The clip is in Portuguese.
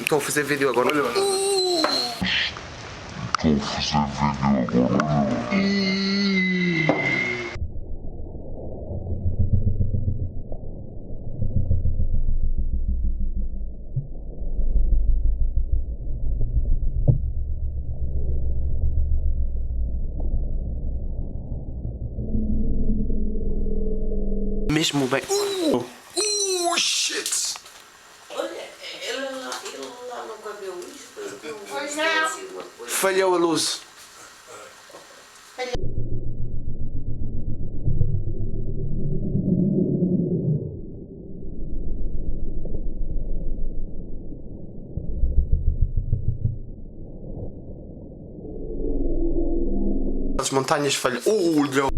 Estou a fazer vídeo agora. Olha. Mesmo bem. Shit! Olha, ele lá nunca viu isso. Pois não. Falhou a luz. As montanhas falham. Olha